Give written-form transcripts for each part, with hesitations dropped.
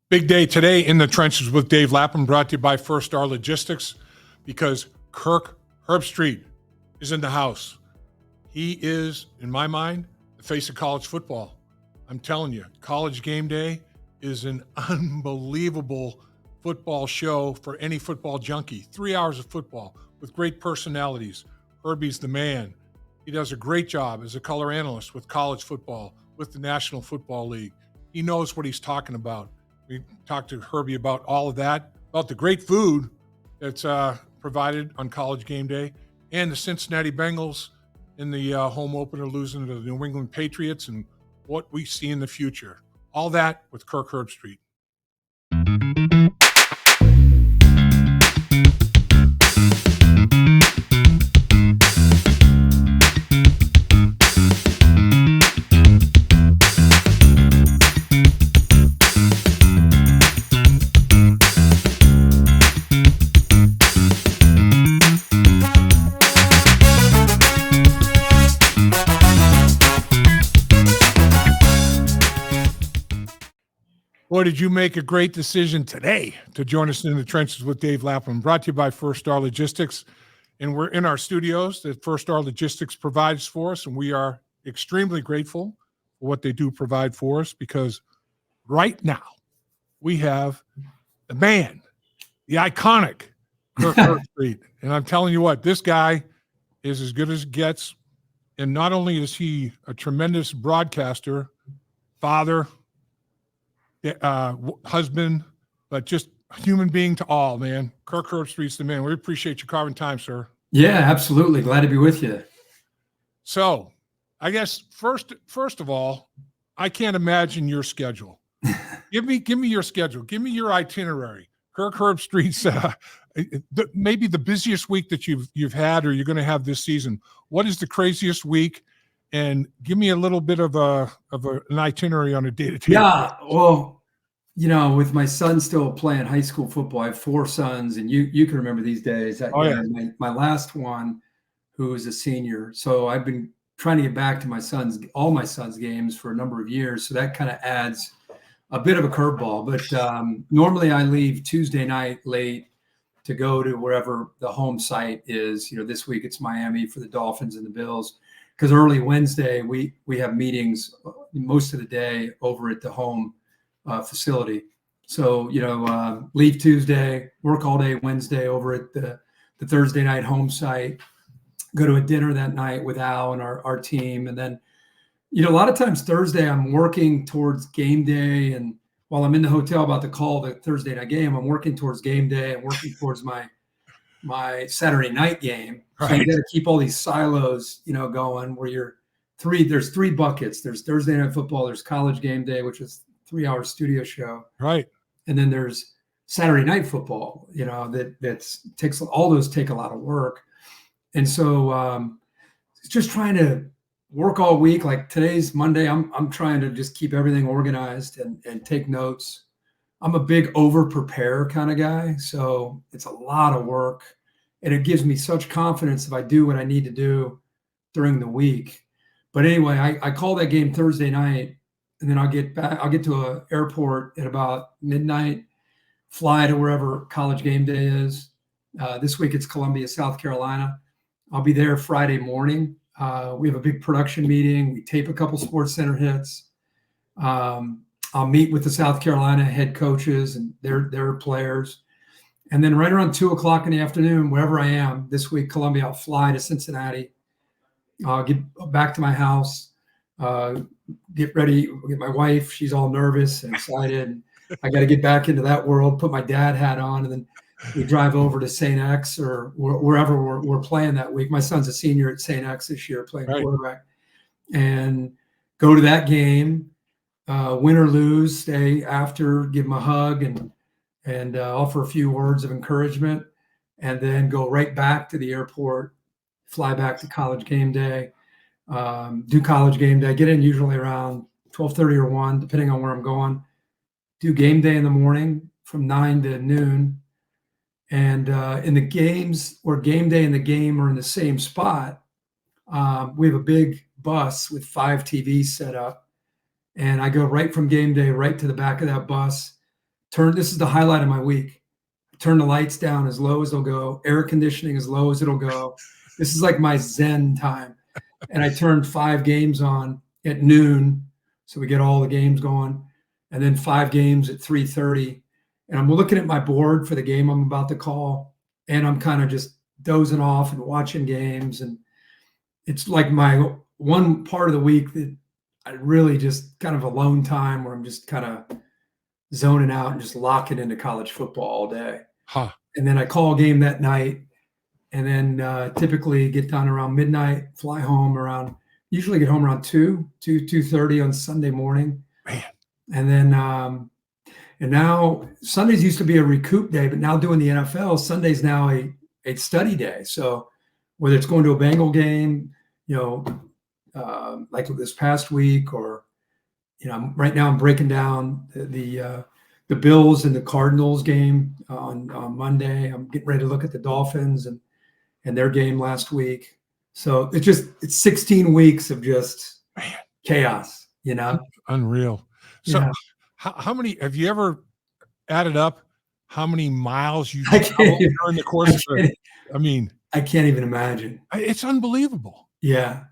Big day today in the trenches with Dave Lapham, brought to you by First Star Logistics, because Kirk Herbstreit is in the house. He is, in my mind, the face of college football. I'm telling you, College GameDay is an unbelievable football show for any football junkie. 3 hours of football with great personalities. Herbie's the man. He does a great job as a color analyst with college football, with the National Football League. He knows what he's talking about. We talked to Herbie about all of that, about the great food that's provided on College GameDay, and the Cincinnati Bengals in the home opener losing to the New England Patriots, and what we see in the future. All that with Kirk Herbstreit. Boy, did you make a great decision today to join us in the trenches with Dave Lapham, brought to you by First Star Logistics. And we're in our studios that First Star Logistics provides for us, and we are extremely grateful for what they do provide for us, because right now we have the man, the iconic Kirk Herbstreit. And I'm telling you what, this guy is as good as it gets. And not only is he a tremendous broadcaster, father, husband, but just a human being to all, man. Kirk Herbstreit's the man. We appreciate you carving time, sir. Yeah, absolutely. Glad to be with you. So I guess first of all, I can't imagine your schedule. Give me your schedule. Give me your itinerary. Kirk Herbstreit's maybe the busiest week that you've had or you're going to have this season. What is the craziest week? And give me a little bit of an itinerary on a day-to-day. Yeah, well, with my son still playing high school football, I have 4 sons, and you can remember these days. My last one, who is a senior. So I've been trying to get back to all my son's games for a number of years. So that kind of adds a bit of a curveball. But normally I leave Tuesday night late to go to wherever the home site is. This week it's Miami for the Dolphins and the Bills. Because early Wednesday, we have meetings most of the day over at the home facility. So, leave Tuesday, work all day Wednesday over at the Thursday night home site, go to a dinner that night with Al and our team. And then, a lot of times Thursday, I'm working towards game day. And while I'm in the hotel about to call the Thursday night game, I'm working towards game day. I'm working towards my Saturday night game. So you got to keep all these silos, going where there's 3 buckets. There's Thursday Night Football, there's College GameDay, which is 3-hour studio show. Right. And then there's Saturday Night Football, all those take a lot of work. And so just trying to work all week. Like today's Monday, I'm trying to just keep everything organized and take notes. I'm a big over-prepare kind of guy, so it's a lot of work. And it gives me such confidence if I do what I need to do during the week. But anyway, I call that game Thursday night, and then I'll get to an airport at about midnight, fly to wherever College GameDay is. This week it's Columbia, South Carolina. I'll be there Friday morning. We have a big production meeting. We tape a couple Sports Center hits. I'll meet with the South Carolina head coaches and their players. And then right around 2:00 in the afternoon, wherever I am this week, Columbia, I'll fly to Cincinnati. I'll get back to my house, get ready, get my wife. She's all nervous and excited. I got to get back into that world, put my dad hat on, and then we drive over to St. X or wherever we're playing that week. My son's a senior at St. X this year playing quarterback. And go to that game, win or lose, stay after, give him a hug and offer a few words of encouragement, and then go right back to the airport, fly back to College GameDay, do College GameDay, get in usually around 12:30 or 1, depending on where I'm going, do game day in the morning from 9 to noon. And in the games where game day and the game are in the same spot, we have a big bus with 5 TVs set up. And I go right from game day right to the back of that bus this is the highlight of my week. Turn the lights down as low as they'll go, air conditioning as low as it'll go. This is like my Zen time. And I turned 5 games on at noon, so we get all the games going, and then 5 games at 3:30. And I'm looking at my board for the game I'm about to call, and I'm kind of just dozing off and watching games. And it's like my one part of the week that I really just kind of alone time where I'm just kind of zoning out and just locking into college football all day. Huh. And then I call a game that night, and then typically get done around midnight, fly home usually get home around 2:30 on Sunday morning. Man. And then, and now Sundays used to be a recoup day, but now doing the NFL, Sunday's now a study day. So whether it's going to a Bengal game, like this past week, or, right now I'm breaking down the Bills and the Cardinals game on Monday. I'm getting ready to look at the Dolphins and their game last week. So it's 16 weeks of just chaos, Unreal. So Yeah. how many, have you ever added up how many miles you I traveled can't even- during the course of it? I mean, I can't even imagine. it's unbelievable. Yeah.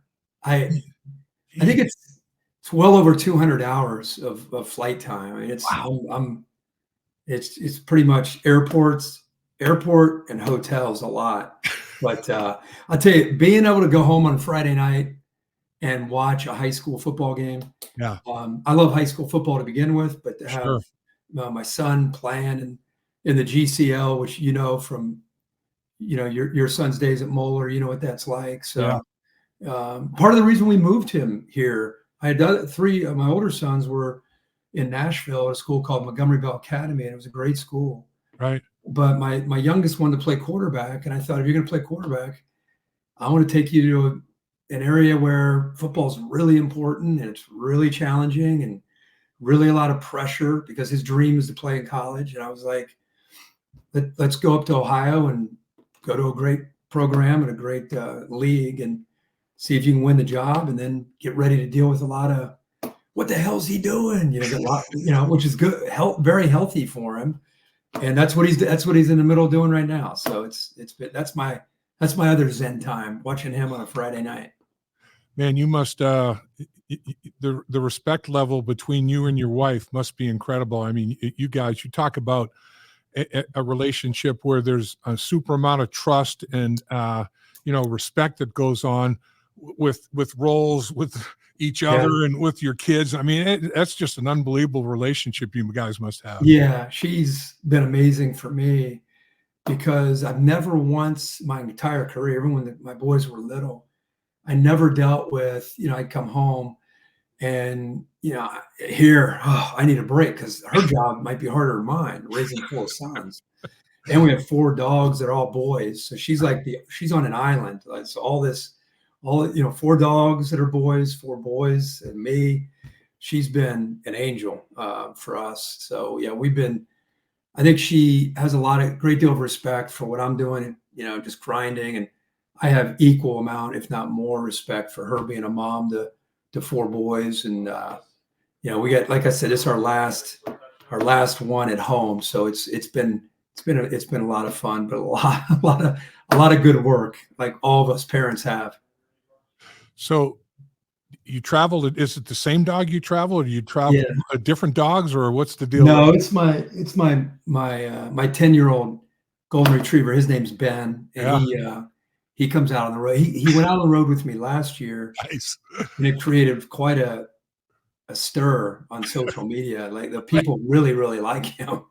I think it's well over 200 hours of flight time. I mean, it's pretty much airport and hotels a lot. But I'll tell you, being able to go home on Friday night and watch a high school football game. Yeah. I love high school football to begin with, but to have Sure. My son playing in the GCL, which from your son's days at Moeller, you know what that's like. So part of the reason we moved him here, I had done 3 of my older sons were in Nashville at a school called Montgomery Bell Academy, and it was a great school. Right. But my youngest wanted to play quarterback, and I thought, if you're going to play quarterback, I want to take you to an area where football is really important and it's really challenging and really a lot of pressure, because his dream is to play in college. And I was like, let's go up to Ohio and go to a great program and a great league and see if you can win the job, and then get ready to deal with a lot of what the hell's he doing? Which is good, very healthy for him. And that's what he's in the middle of doing right now. So that's my other Zen time, watching him on a Friday night. Man, you must the respect level between you and your wife must be incredible. I mean, you guys, you talk about a relationship where there's a super amount of trust and respect that goes on with roles with each other and with your kids. I mean, that's just an unbelievable relationship you guys must have. Yeah, she's been amazing for me, because I've never once, my entire career, even when my boys were little, I never dealt with, I'd come home and, I need a break, because her job might be harder than mine, raising 4 sons. And we have 4 dogs that are all boys. So she's she's on an island. So 4 dogs that are boys, 4 boys, and me. She's been an angel for us. So yeah, I think she has a great deal of respect for what I'm doing, just grinding. And I have equal amount, if not more, respect for her being a mom to 4 boys. And, we got, like I said, it's our last one at home. So it's been a lot of fun, but a lot of good work, like all of us parents have. So you traveled, is it the same dog you travel, or do you travel different dogs, or what's the deal? No, it's my 10-year-old golden retriever. His name's Ben, and he comes out on the road. He went out on the road with me last year. Nice. And it created quite a stir on social media. Like, the people really, really like him.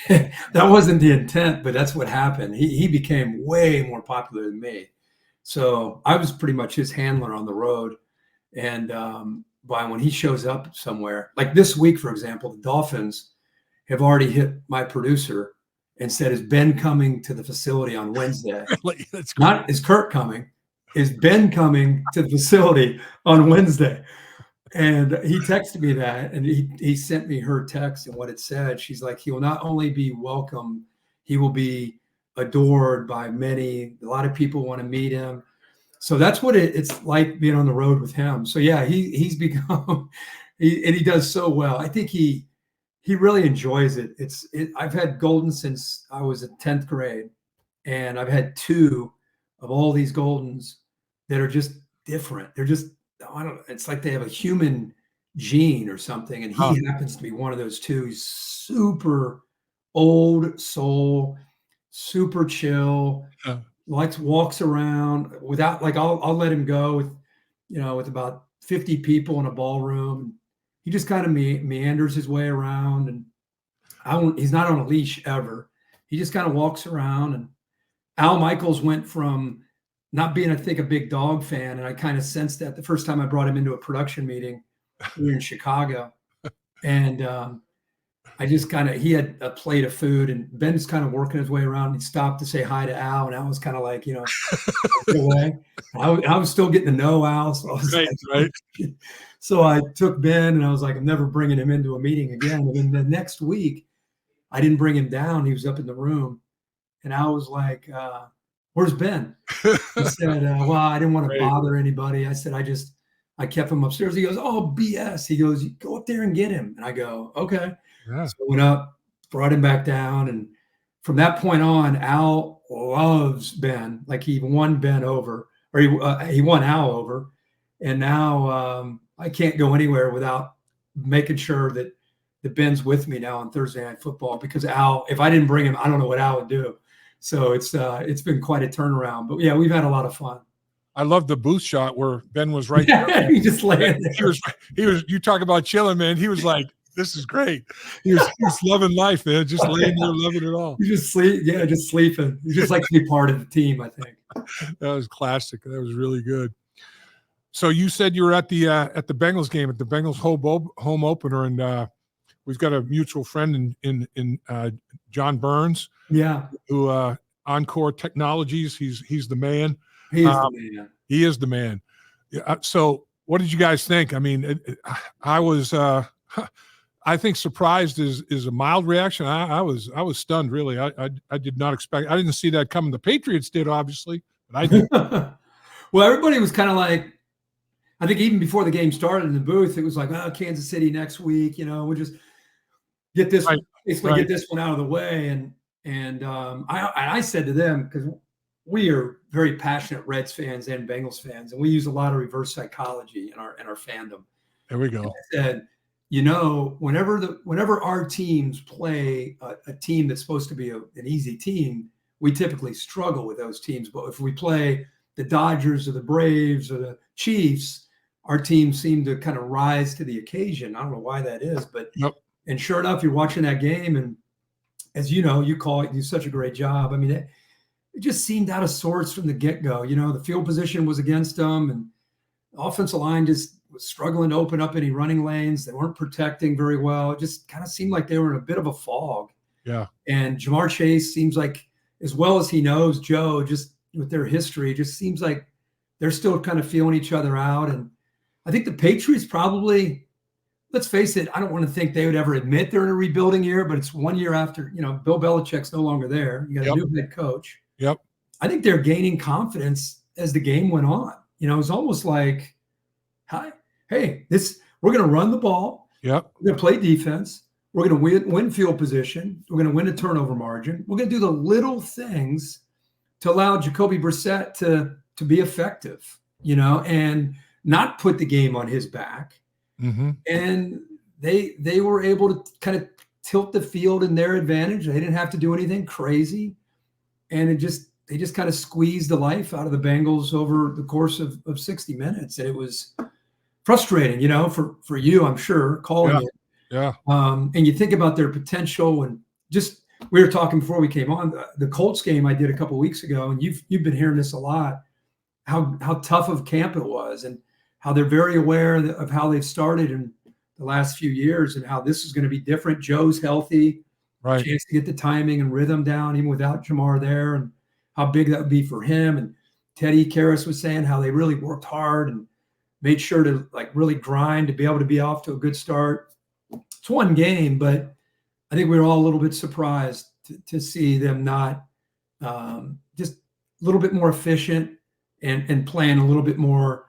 That wasn't the intent, but that's what happened. He became way more popular than me. So I was pretty much his handler on the road. And when he shows up somewhere, like this week, for example, the Dolphins have already hit my producer and said, "Is Ben coming to the facility on Wednesday?" That's Not, "Is Kirk coming?" "Is Ben coming to the facility on Wednesday?" And he texted me that, and he sent me her text, and what it said. She's like, "He will not only be welcome, he will be adored by many. A lot of people want to meet him." So that's what it's like being on the road with him. So yeah, he's become, and he does so well. I think he he really enjoys it. I've had Golden since I was in 10th grade, and I've had 2 of all these Goldens that are just different. They're just, I don't know, it's like they have a human gene or something, and he happens to be one of those 2. He's super old soul, super chill, walks around without, like, I'll let him go with, with about 50 people in a ballroom. He just kind of meanders his way around, and he's not on a leash ever. He just kind of walks around. And Al Michaels went from not being, I think, a big dog fan, and I kind of sensed that the first time I brought him into a production meeting. We were in Chicago, and he had a plate of food, and Ben's kind of working his way around. And he stopped to say hi to Al, and Al was kind of like, away. I was still getting to know Al, so I was right. So I took Ben, and I was like, I'm never bringing him into a meeting again. And then the next week, I didn't bring him down. He was up in the room, and Al was like, where's Ben? He said, well, I didn't want to bother anybody. I said, I kept him upstairs. He goes, oh, BS. He goes, go up there and get him. And I go, okay. Yeah. So I went up, brought him back down. And from that point on, Al loves Ben. Like, he won Ben over, or he won Al over. And now I can't go anywhere without making sure that Ben's with me now on Thursday Night Football, because Al, if I didn't bring him, I don't know what Al would do. So it's been quite a turnaround. But yeah, we've had a lot of fun. I love the booth shot where Ben was right there. He just landed there. He was. You talk about chilling, man. He was like, "This is great." He was loving life, man. Just laying there, loving it all. You just sleep, just sleeping. He just likes to be part of the team, I think. That was classic. That was really good. So you said you were at the Bengals game, at the Bengals home opener, and we've got a mutual friend in John Burns. Yeah. Who Encore Technologies. He's the man. He is the man. He is the man. So what did you guys think? I mean, I was, I think surprised is a mild reaction. I was stunned, really. I did not expect, I didn't see that coming. The Patriots did, obviously, but I did. Well, everybody was kind of like, I think even before the game started in the booth, it was like, oh, Kansas City next week, we'll just get this, get this one out of the way. And I said to them, because we are very passionate Reds fans and Bengals fans, and we use a lot of reverse psychology in our fandom. There we go. And I said, whenever our teams play a team that's supposed to be an easy team, we typically struggle with those teams. But if we play the Dodgers or the Braves or the Chiefs, our teams seem to kind of rise to the occasion. I don't know why that is, but and sure enough, you're watching that game, and as you know, you do such a great job. I mean, it just seemed out of sorts from the get-go. The field position was against them, and the offensive line just was struggling to open up any running lanes. They weren't protecting very well. It just kind of seemed like they were in a bit of a fog. Yeah. And Jamar Chase seems like, as well as he knows Joe, just with their history, it just seems like they're still kind of feeling each other out. And I think the Patriots probably, let's face it, I don't want to think they would ever admit they're in a rebuilding year, but it's 1 year after, Bill Belichick's no longer there. You got a new head coach. Yep. I think they're gaining confidence as the game went on. It was almost like, we're going to run the ball. Yep. We're going to play defense. We're going to win field position. We're going to win a turnover margin. We're going to do the little things to allow Jacoby Brissett to be effective, and not put the game on his back. Mm-hmm. And they were able to kind of tilt the field in their advantage. They didn't have to do anything crazy. And they just kind of squeezed the life out of the Bengals over the course of 60 minutes. And it was frustrating, for you, I'm sure, calling it. Yeah. And you think about their potential, and just, we were talking before we came on, the Colts game I did a couple of weeks ago, and you've been hearing this a lot, how tough of camp it was, and how they're very aware of how they've started in the last few years, and how this is going to be different. Joe's healthy. Right. Chance to get the timing and rhythm down, even without Jamar there, and how big that would be for him. And Teddy Karras was saying how they really worked hard and made sure to really grind to be able to be off to a good start. It's one game, but I think we were all a little bit surprised to see them not just a little bit more efficient and playing a little bit more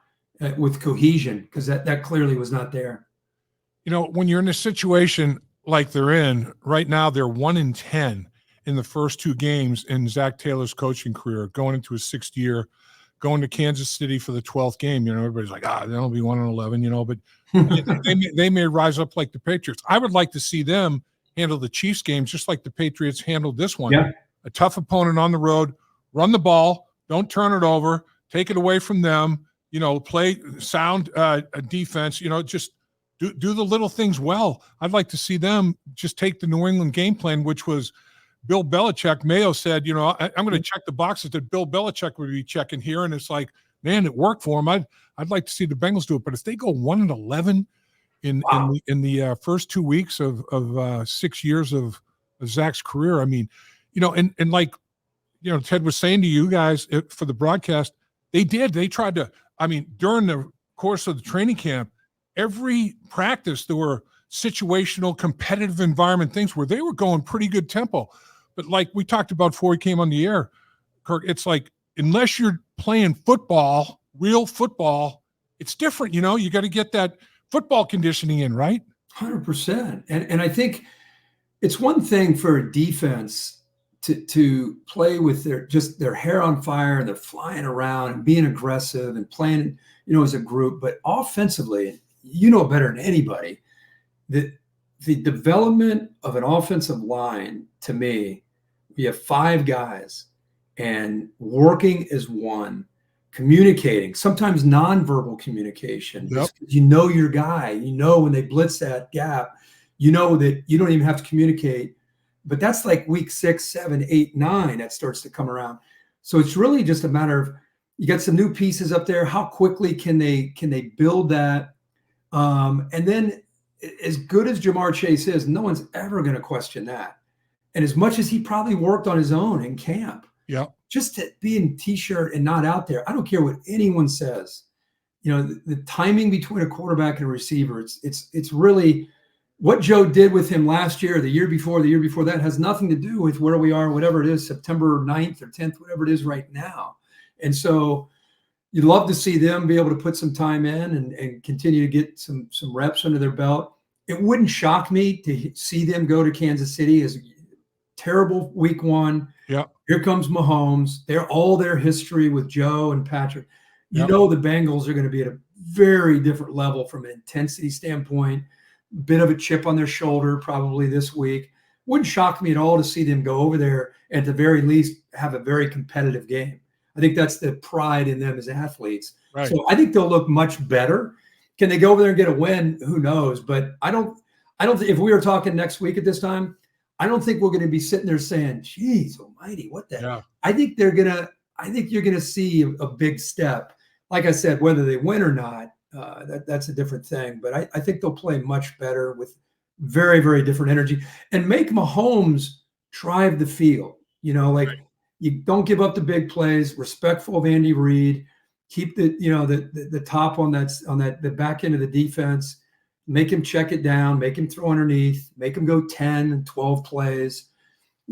with cohesion, because that clearly was not there. When you're in a situation like they're in right now. They're 1-10 in the first 2 games in Zach Taylor's coaching career, going into his 6th year, going to Kansas City for the 12th game. Everybody's like, they'll be 1-11, but they may rise up like the Patriots. I would like to see them handle the Chiefs game just like the Patriots handled this one. Yeah. A tough opponent on the road, run the ball, don't turn it over, take it away from them, play sound defense, just do the little things well. I'd like to see them just take the New England game plan, which was Bill Belichick. Mayo said, I'm going to check the boxes that Bill Belichick would be checking here. And it's like, man, it worked for him. I'd like to see the Bengals do it. But if they go 1-11 in the first 2 weeks of 6 years of Zach's career, I mean, and like, Ted was saying to you guys for the broadcast, they tried to, during the course of the training camp, every practice, there were situational, competitive environment things where they were going pretty good tempo. But like we talked about before we came on the air, Kirk, it's like, unless you're playing football, real football, it's different. You got to get that football conditioning in, right? 100%. And I think it's one thing for a defense to play with their hair on fire and they're flying around and being aggressive and playing, as a group. But offensively, better than anybody, that the development of an offensive line, to me, you have 5 guys and working as one, communicating, sometimes nonverbal communication. Yep. Your guy, when they blitz that gap, that you don't even have to communicate. But that's like week 6, 7, 8, 9 that starts to come around. So it's really just a matter of, you got some new pieces up there. How quickly can they build that? And then, as good as Jamar Chase is, no one's ever going to question that. And as much as he probably worked on his own in camp, just to be in T-shirt and not out there, I don't care what anyone says. The timing between a quarterback and a receiver, it's really what Joe did with him last year, the year before that, has nothing to do with where we are, whatever it is, September 9th or 10th, whatever it is right now. And so you'd love to see them be able to put some time in and continue to get some reps under their belt. It wouldn't shock me to see them go to Kansas City as a terrible week 1. Yeah. Here comes Mahomes. They're all their history with Joe and Patrick. The Bengals are going to be at a very different level from an intensity standpoint, bit of a chip on their shoulder probably this week. Wouldn't shock me at all to see them go over there and at the very least have a very competitive game. I think that's the pride in them as athletes. Right. So I think they'll look much better. Can they go over there and get a win? Who knows? But I don't if we were talking next week at this time, I don't think we're going to be sitting there saying, geez, almighty, what the? Yeah. I think you're going to see a big step. Like I said, whether they win or not, that's a different thing. But I think they'll play much better with very, very different energy and make Mahomes drive the field. You don't give up the big plays, respectful of Andy Reid, keep the top on the back end of the defense, make him check it down, make him throw underneath, make him go 10 and 12 plays.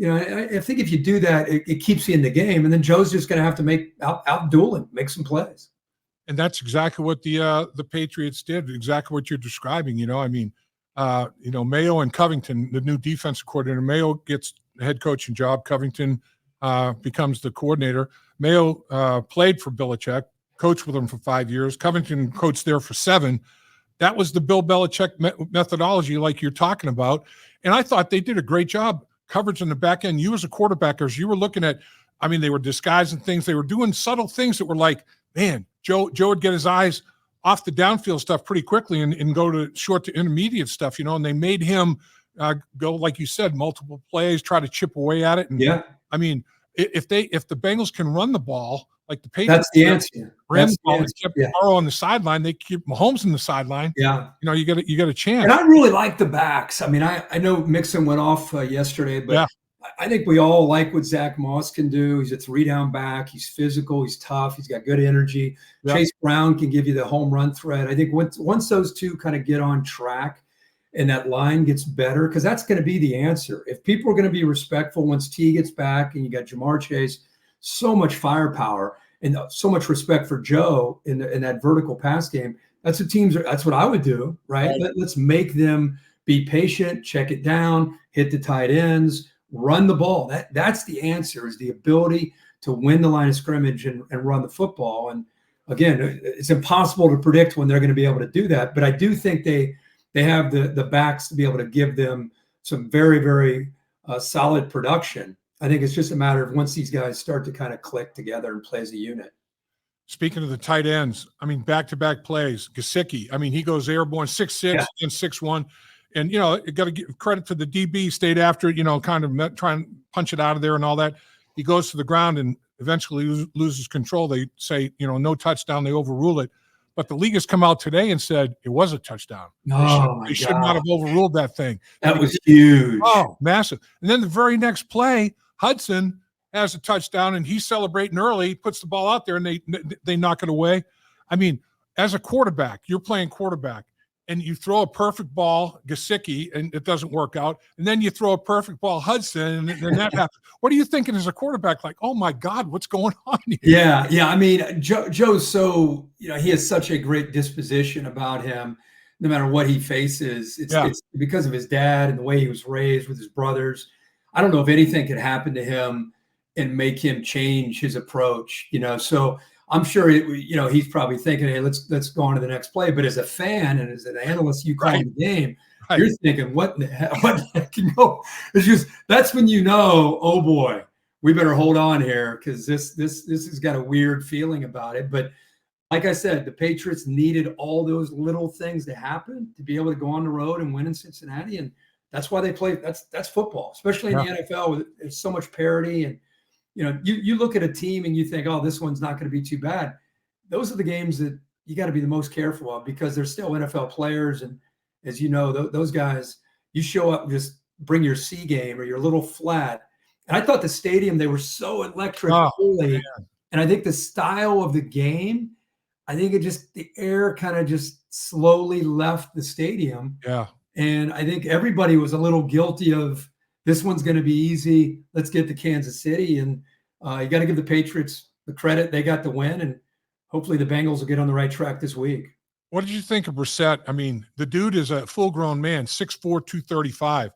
I think if you do that, it keeps you in the game. And then Joe's just going to have to out-duel him, make some plays. And that's exactly what the Patriots did, exactly what you're describing. Mayo and Covington, the new defensive coordinator, Mayo gets the head coaching job. Covington becomes the coordinator. Mayo played for Belichick, coached with him for 5 years. Covington coached there for 7. That was the Bill Belichick methodology like you're talking about. And I thought they did a great job. Coverage in the back end. You as a quarterback, as you were looking at, they were disguising things. They were doing subtle things that were like, man, Joe would get his eyes off the downfield stuff pretty quickly and go to short to intermediate stuff, and they made him go, like you said, multiple plays, try to chip away at it. And if the Bengals can run the ball like the Patriots, that's the answer. Ran the ball and kept Burrow on the sideline. They keep Mahomes on the sideline. Yeah, you got a chance. And I really like the backs. I know Mixon went off yesterday, but I think we all like what Zach Moss can do. He's a 3-down back. He's physical. He's tough. He's got good energy. Yep. Chase Brown can give you the home run threat. I think once those two kind of get on track and that line gets better, because that's going to be the answer. If people are going to be respectful once T gets back and you got Jamar Chase, so much firepower and so much respect for Joe in that vertical pass game. That's what I would do, right? Let's make them be patient, check it down, hit the tight ends, run the ball. That's the answer, is the ability to win the line of scrimmage and run the football. And again, it's impossible to predict when they're going to be able to do that. But I do think they have the backs to be able to give them some very, very solid production. I think it's just a matter of once these guys start to kind of click together and play as a unit. Speaking of the tight ends, I mean, back-to-back plays. Gesicki, I mean, he goes airborne 6'6" and 6'1". And, you know, you got to give credit to the DB, stayed after it, you know, kind of trying to punch it out of there and all that. He goes to the ground and eventually loses control. They say, you know, no touchdown. They overrule it. But the league has come out today and said it was a touchdown. They should not have overruled that thing. That was huge. Oh, massive. And then the very next play, Hudson has a touchdown, and he's celebrating early, puts the ball out there, and they knock it away. I mean, as a quarterback, you're playing quarterback, and you throw a perfect ball, Gesicki, and it doesn't work out. And then you throw a perfect ball, Hudson, and then that happens. What are you thinking as a quarterback? Like, oh, my God, what's going on here? Yeah. I mean, Joe's so, you know, he has such a great disposition about him no matter what he faces. It's because of his dad and the way he was raised with his brothers. I don't know if anything could happen to him and make him change his approach, you know. So I'm sure, you know, he's probably thinking, hey, let's go on to the next play. But as a fan and as an analyst, you call the game, you're thinking, what the heck can go? It's just, that's when you know, oh boy, we better hold on here, because this has got a weird feeling about it. But like I said, the Patriots needed all those little things to happen to be able to go on the road and win in Cincinnati, and that's why they play. That's football, especially in the NFL. There's so much parity, and you know, you look at a team and you think, oh, this one's not going to be too bad. Those are the games that you got to be the most careful of, because they're still NFL players. And as you know, those guys, you show up and just bring your C game or your little flat. And I thought the stadium, they were so electric. And I think the style of the game, I think the air kind of just slowly left the stadium. Yeah. And I think everybody was a little guilty of, this one's going to be easy. Let's get to Kansas City. And you got to give the Patriots the credit. They got the win, and hopefully the Bengals will get on the right track this week. What did you think of Brissett? I mean, the dude is a full-grown man, 6'4", 235.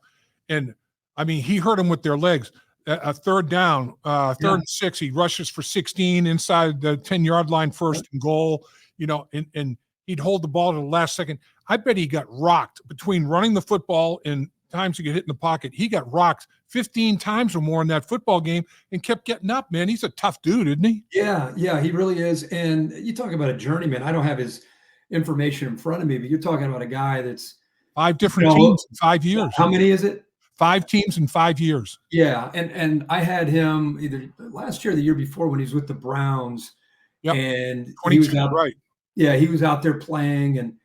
And, I mean, he hurt him with their legs. A third down, third and 6, he rushes for 16 inside the 10-yard line, first and goal, you know, and he'd hold the ball to the last second. I bet he got rocked between running the football and times he get hit in the pocket. He got rocked 15 times or more in that football game and kept getting up, man. He's a tough dude, isn't he? Yeah, he really is. And you talk about a journeyman. I don't have his information in front of me, but you're talking about a guy that's 5 different teams in 5 years. How many is it? 5 teams in 5 years. Yeah, and I had him either last year or the year before when he was with the Browns. Yep. And 22, he was out, right. Yeah, he was out there playing, and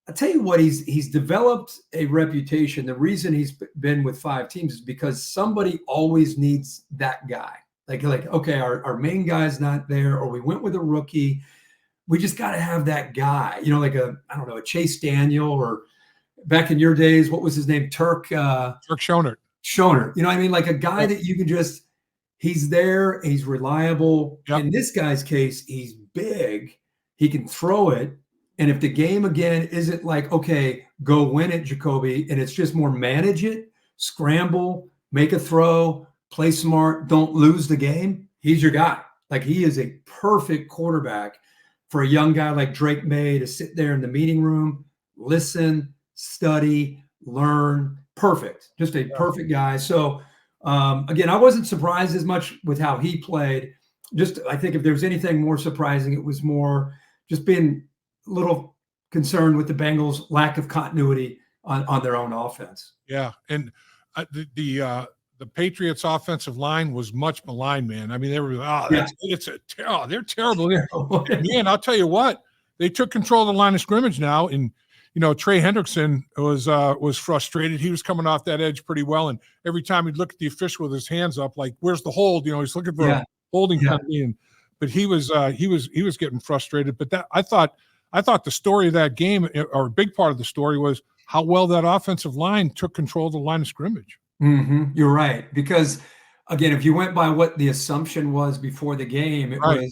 I tell you what, he's developed a reputation. The reason he's been with 5 teams is because somebody always needs that guy. Like okay, our main guy's not there, or we went with a rookie. We just got to have that guy. You know, like a Chase Daniel, or back in your days, what was his name? Turk Schonert. You know what I mean? Like a guy that you can just, he's there, he's reliable. Yep. In this guy's case, he's big. He can throw it. And if the game, again, isn't like, okay, go win it, Jacoby, and it's just more manage it, scramble, make a throw, play smart, don't lose the game, he's your guy. Like, he is a perfect quarterback for a young guy like Drake May to sit there in the meeting room, listen, study, learn. Perfect. Just a perfect guy. So, again, I wasn't surprised as much with how he played. Just, I think if there's anything more surprising, it was more just being a little concerned with the Bengals' lack of continuity on their own offense. Yeah, and the Patriots' offensive line was much maligned, man. I mean, they were they're terrible. Man, I'll tell you what, they took control of the line of scrimmage now, and you know, Trey Hendrickson was frustrated. He was coming off that edge pretty well, and every time he'd look at the official with his hands up, like, "Where's the hold?" You know, he's looking for a holding penalty, but he was getting frustrated. But I thought the story of that game, or a big part of the story, was how well that offensive line took control of the line of scrimmage. Mm-hmm. You're right. Because, again, if you went by what the assumption was before the game, it was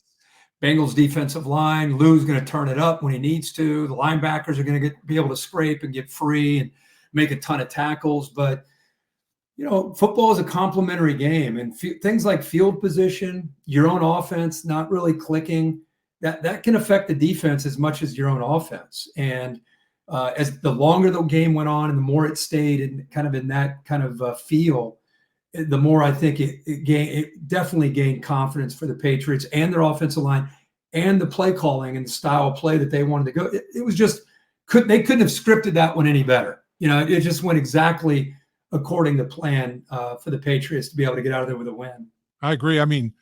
Bengals defensive line, Lou's going to turn it up when he needs to. The linebackers are going to be able to scrape and get free. And make a ton of tackles. But, football is a complementary game, and things like field position, your own offense not really clicking, that can affect the defense as much as your own offense. And as the longer the game went on and the more it stayed in that kind of feel, the more I think it definitely gained confidence for the Patriots and their offensive line and the play calling and the style of play that they wanted to go. It was just they couldn't have scripted that one any better. It just went exactly according to plan for the Patriots to be able to get out of there with a win. I agree. I mean,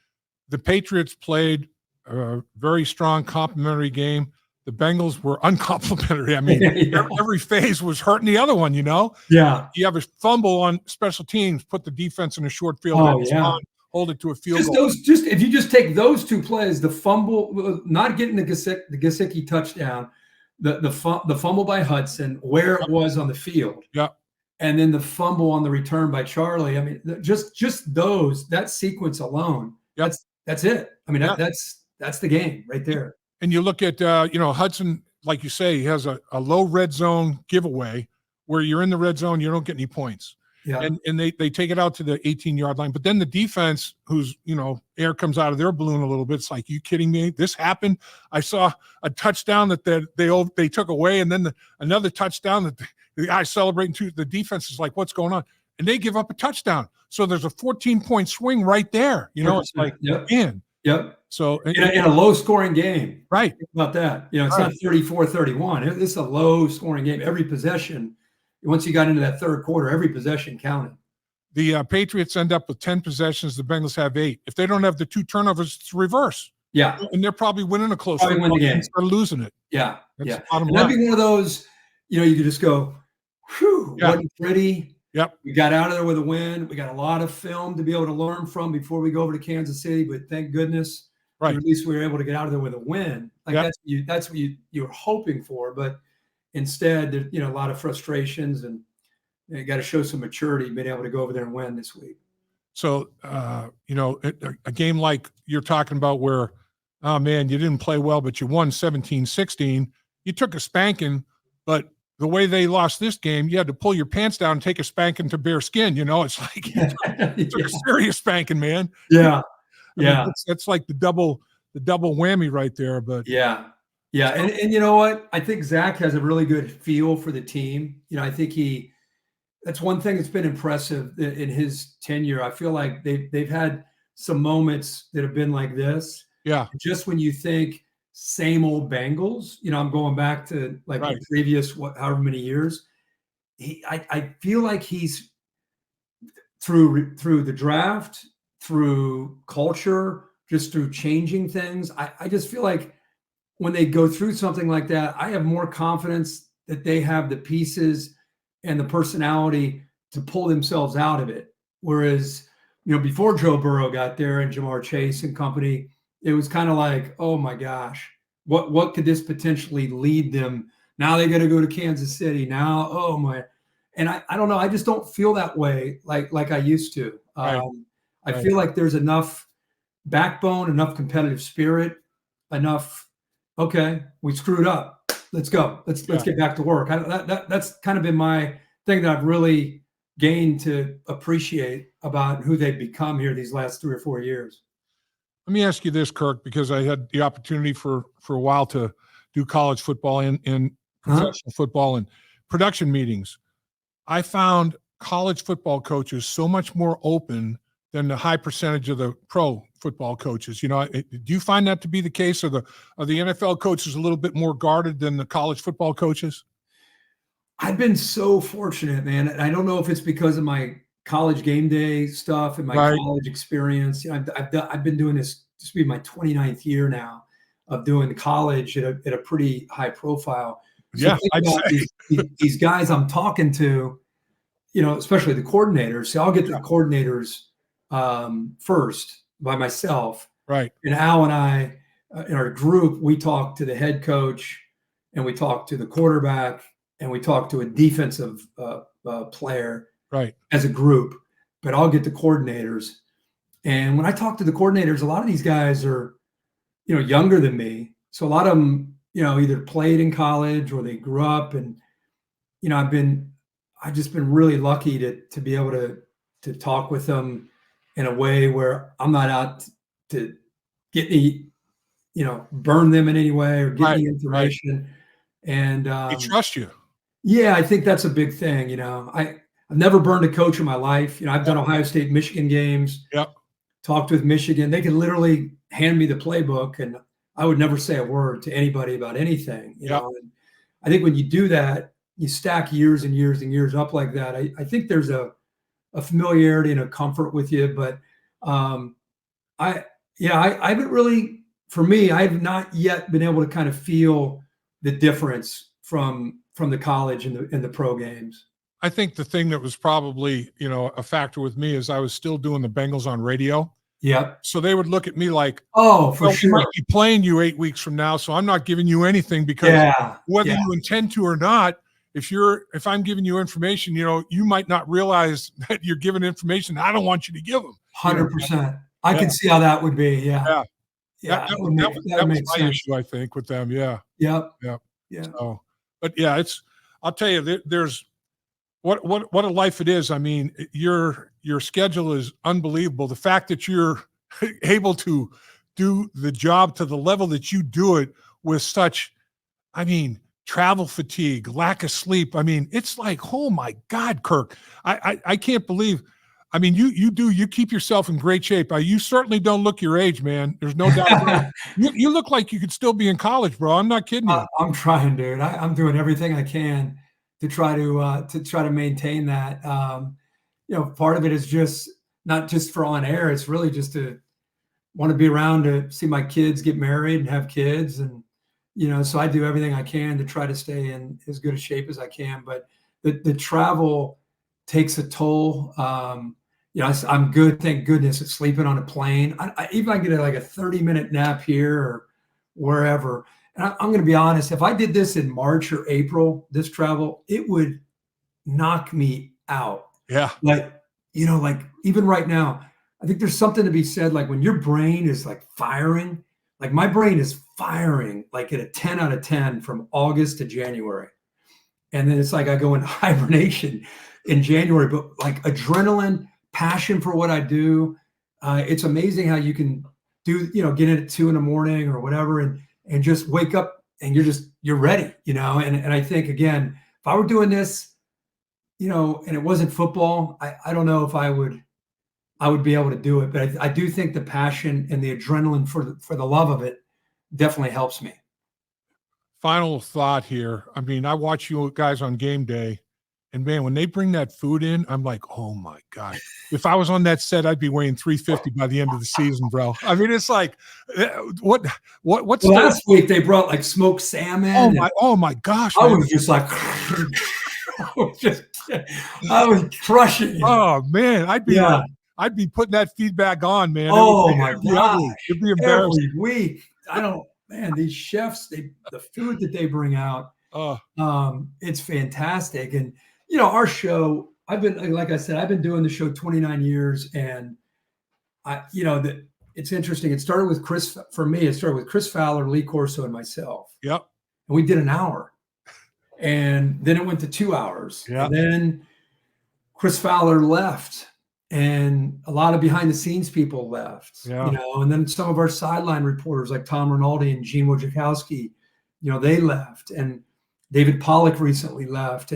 the Patriots played a very strong complementary game. The Bengals were uncomplimentary. I mean, Yeah. every phase was hurting the other one, Yeah. You have a fumble on special teams, put the defense in a short field, hold it to a field goal. If you just take those two plays, the fumble, not getting the Gesicki touchdown, the fumble by Hudson, where it was on the field. Yeah. And then the fumble on the return by Charlie. I mean, just that sequence alone, that's it. I mean, that's the game right there. And you look at, Hudson, like you say, he has a low red zone giveaway where you're in the red zone, you don't get any points. Yeah. And they take it out to the 18-yard line. But then the defense, who's, air comes out of their balloon a little bit. It's like, you kidding me? This happened? I saw a touchdown that they took away, and then another touchdown that the guy celebrating too. The defense is like, what's going on? And they give up a touchdown. So there's a 14-point swing right there. It's like, man. Yep. So in a low-scoring game. Right. Think about that. It's not 34-31. It's a low-scoring game. Every possession, once you got into that third quarter, every possession counted. The Patriots end up with 10 possessions. The Bengals have 8. If they don't have the 2 turnovers, it's reverse. Yeah. And they're probably winning a close game. Win the game. Or losing it. Yeah. That's And that'd be one of those, you could just go, whew, wasn't pretty. Yep. We got out of there with a win. We got a lot of film to be able to learn from before we go over to Kansas City, but thank goodness, right, at least we were able to get out of there with a win. That's what you were hoping for, but instead, there's a lot of frustrations, and you got to show some maturity being able to go over there and win this week. So, a game like you're talking about where, oh man, you didn't play well, but you won 17-16. You took a spanking, but the way they lost this game, you had to pull your pants down and take a spanking to bare skin. It's like you took a serious spanking, man. Yeah. That's like the double whammy right there. But yeah. And you know what? I think Zach has a really good feel for the team. I think that's one thing that's been impressive in his tenure. I feel like they've had some moments that have been like this. Yeah. Just when you think same old Bengals, I'm going back to the previous however many years. I feel like he's through the draft, through culture, just through changing things. I just feel like when they go through something like that, I have more confidence that they have the pieces and the personality to pull themselves out of it. Whereas, before Joe Burrow got there and Jamar Chase and company, it was kind of like, oh my gosh, what could this potentially lead them? Now they got to go to Kansas City. Now, oh my, and I don't know. I just don't feel that way like I used to. I feel like there's enough backbone, enough competitive spirit, enough. Okay, we screwed up. Let's go. Let's get back to work. That's kind of been my thing that I've really gained to appreciate about who they've become here these last 3 or 4 years. Let me ask you this, Kirk, because I had the opportunity for a while to do college football and professional football and production meetings. I found college football coaches so much more open than the high percentage of the pro football coaches. Do you find that to be the case? Are the NFL coaches a little bit more guarded than the college football coaches? I've been so fortunate, man. I don't know if it's because of my college game day stuff and my college experience. I've been doing this to be my 29th year now of doing college at a pretty high profile. So I'd say. These guys I'm talking to, especially the coordinators. So I'll get to the coordinators first by myself. Right. And Al and I, in our group, we talk to the head coach, and we talk to the quarterback, and we talk to a defensive player. Right. As a group, but I'll get the coordinators. And when I talk to the coordinators, a lot of these guys are, younger than me. So a lot of them, either played in college or they grew up. And, I've just been really lucky to be able to talk with them in a way where I'm not out to get any, burn them in any way or get any Right. information. And They trust you. yeah, I think that's a big thing. I've never burned a coach in my life. I've done Ohio State, Michigan games, Yep. talked with Michigan. They could literally hand me the playbook and I would never say a word to anybody about anything. Yep. And I think when you do that, you stack years and years and years up like that. I think there's a familiarity and a comfort with you, but I haven't really, for me, I have not yet been able to kind of feel the difference from the college and the pro games. I think the thing that was probably, a factor with me is I was still doing the Bengals on radio. Yep. So they would look at me like, oh, for sure. We might be playing you 8 weeks from now, so I'm not giving you anything because whether you intend to or not, if I'm giving you information, you might not realize that you're giving information I don't want you to give them. 100%. I can see how that would be. Yeah. Yeah. That was my issue, I think, with them. Yeah. Yep. Yeah. Yeah. So, but yeah, I'll tell you, there's what a life it is. I mean, your schedule is unbelievable. The fact that you're able to do the job to the level that you do it with such, travel fatigue, lack of sleep. It's like, oh my God, Kirk, I can't believe. You keep yourself in great shape. You certainly don't look your age, man. There's no doubt about it. You look like you could still be in college, bro. I'm not kidding you. I'm trying, dude. I'm doing everything I can to try to maintain that. Part of it is just not just for on air. It's really just to want to be around to see my kids get married and have kids. And, so I do everything I can to try to stay in as good a shape as I can. But the travel takes a toll. I'm good, thank goodness, at sleeping on a plane. I get like a 30-minute nap here or wherever. And I'm going to be honest, if I did this in March or April, this travel, it would knock me out. Yeah. Like even right now, I think there's something to be said, like when your brain is like firing, like my brain is firing like at a 10 out of 10 from August to January. And then it's like I go into hibernation in January, but like adrenaline, passion for what I do. It's amazing how you can do, get in at 2 a.m. or whatever, and just wake up and you're ready, and I think, again, if I were doing this, and it wasn't football, I don't know if I would be able to do it, but I do think the passion and the adrenaline for the love of it definitely helps me. Final thought here. I watch you guys on game day. And man, when they bring that food in, I'm like, oh my God. If I was on that set, I'd be weighing 350 by the end of the season, bro. It's like, what's last week they brought like smoked salmon. Oh my gosh. I was just like, I was crushing it. Oh man, I'd be putting that feedback on, man. Oh my God. It'd be embarrassing. Every week. These chefs, the food that they bring out, it's fantastic. And our show, like I said, I've been doing the show 29 years, and it's interesting. It started with Chris Fowler, Lee Corso, and myself. Yep. And we did an hour, and then it went to 2 hours. Yep. And then Chris Fowler left, and a lot of behind the scenes people left, and then some of our sideline reporters like Tom Rinaldi and Gene Wojciechowski, they left, and David Pollock recently left.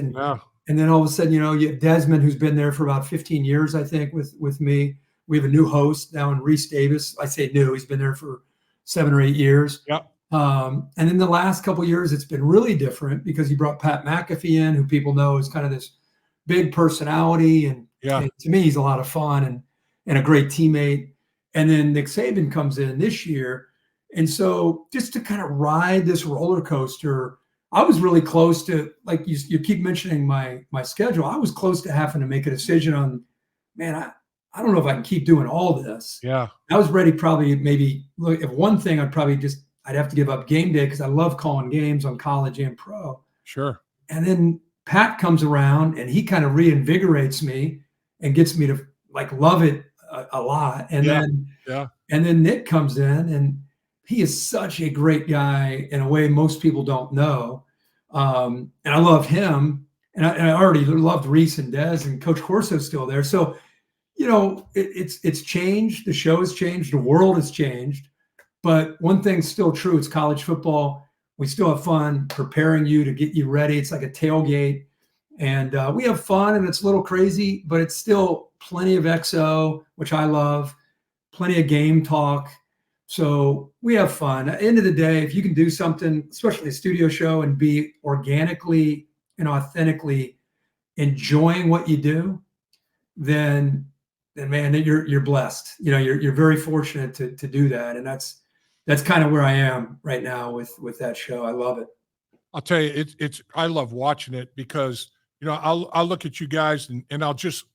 And then all of a sudden, you have Desmond, who's been there for about 15 years, I think, with me. We have a new host now in Reese Davis. I say new, he's been there for 7 or 8 years. Yep. And in the last couple of years, it's been really different because he brought Pat McAfee in, who people know is kind of this big personality. And to me, he's a lot of fun and a great teammate. And then Nick Saban comes in this year. And so just to kind of ride this roller coaster, I was really close to, like you keep mentioning my schedule. I was close to having to make a decision on, man, I don't know if I can keep doing all this. Yeah. I was ready if one thing I'd have to give up game day because I love calling games on college and pro. Sure. And then Pat comes around and he kind of reinvigorates me and gets me to like love it a lot. And then Nick comes in, and he is such a great guy in a way most people don't know. And I love him. and I already loved Reese and Des, and Coach Corso's still there. So, it's changed. The show has changed. The world has changed. But one thing's still true. It's college football. We still have fun preparing you to get you ready. It's like a tailgate. And we have fun, and it's a little crazy, but it's still plenty of XO, which I love, plenty of game talk. So we have fun. At the end of the day, if you can do something, especially a studio show, and be organically and authentically enjoying what you do, then man, you're blessed. You're very fortunate to do that. And that's kind of where I am right now with that show. I love it. I'll tell you, I love watching it because, I'll look at you guys and I'll just,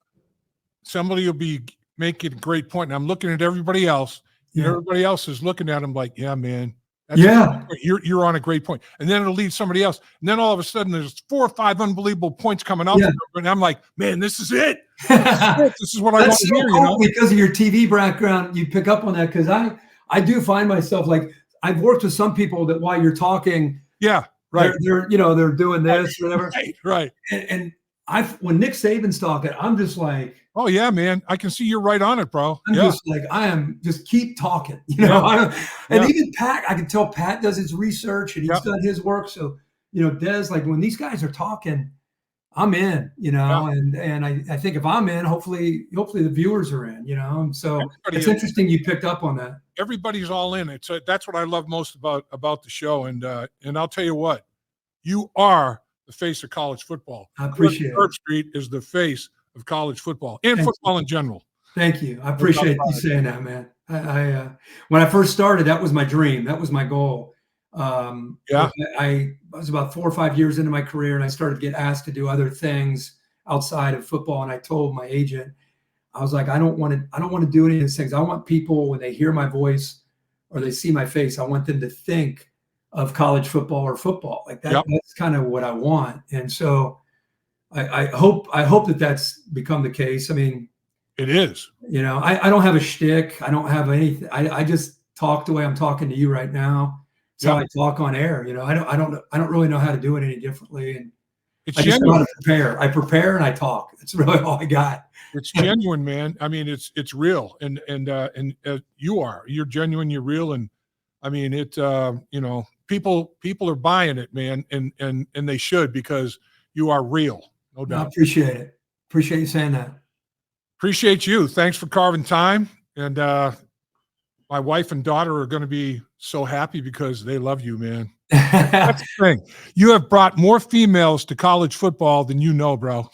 somebody will be making a great point, and I'm looking at everybody else. Yeah. And everybody else is looking at him like, yeah, man, you're on a great point. And then it'll lead somebody else. And then all of a sudden there's 4 or 5 unbelievable points coming out. Yeah. And I'm like, man, this is it. This is what I want to hear. Cool. Because of your TV background, you pick up on that. Because I do find myself, like, I've worked with some people that while you're talking, yeah, right, they're doing this or whatever, right. And when Nick Saban's talking, I'm just like, oh yeah, man, I can see you're right on it, bro. I'm just like, just keep talking, And even Pat, I can tell Pat does his research and he's done his work. So, Des, like, when these guys are talking, I'm in, and I think if I'm in, hopefully the viewers are in, so it's interesting you picked up on that. Everybody's all in. That's what I love most about the show. And I'll tell you what, you are the face of college football. I appreciate it. Herbstreit is the face of college football and football in general. Thank you. I appreciate you saying that, man. I when I first started, that was my dream. That was my goal. I was about 4 or 5 years into my career, and I started to get asked to do other things outside of football. And I told my agent, I was like, I don't want to do any of these things. I want people, when they hear my voice or they see my face, I want them to think of college football or football. Like that. Yep. That's kind of what I want. And so I hope that that's become the case. I mean, it is. I don't have a shtick. I don't have anything. I just talk the way I'm talking to you right now. So I talk on air. I don't really know how to do it any differently. And I just know how to prepare. I prepare and I talk. That's really all I got. It's genuine, man. I mean, it's real, and you're genuine, you're real, and I mean it. People are buying it, man, and they should, because you are real, no doubt. I appreciate it. Appreciate you saying that. Appreciate you. Thanks for carving time, and my wife and daughter are going to be so happy because they love you, man. That's the thing. You have brought more females to college football than you know, bro.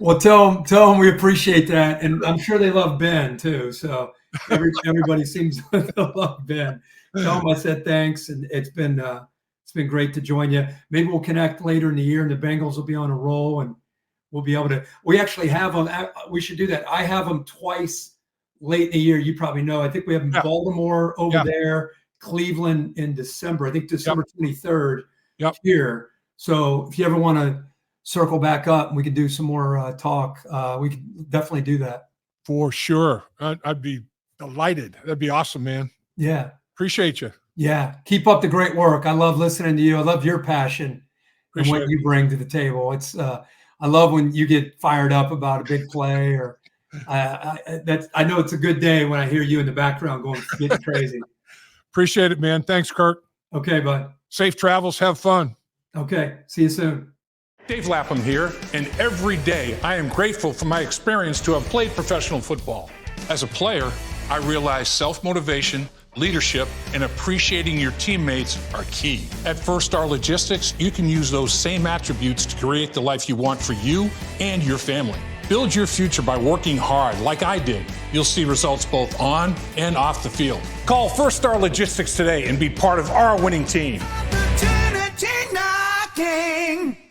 Well, tell them we appreciate that, and I'm sure they love Ben too. So everybody seems to love Ben. Tell them I said thanks, and it's been great to join you. Maybe we'll connect later in the year, and the Bengals will be on a roll, and we'll be able to. We actually have them. We should do that. I have them twice late in the year. You probably know. I think we have Baltimore over there, Cleveland in December. I think December 23rd here. So if you ever want to circle back up and we could do some more talk, we could definitely do that. For sure. I'd be delighted. That'd be awesome, man. Yeah. Appreciate you. Yeah. Keep up the great work. I love listening to you. I love your passion and what you bring to the table. It's I love when you get fired up about a big play, or I know it's a good day when I hear you in the background getting crazy. Appreciate it, man. Thanks, Kirk. Okay, bud. Safe travels. Have fun. Okay. See you soon. Dave Lapham here, and every day I am grateful for my experience to have played professional football. As a player, I realize self-motivation, leadership, and appreciating your teammates are key. At First Star Logistics, you can use those same attributes to create the life you want for you and your family. Build your future by working hard like I did. You'll see results both on and off the field. Call First Star Logistics today and be part of our winning team. Opportunity knocking.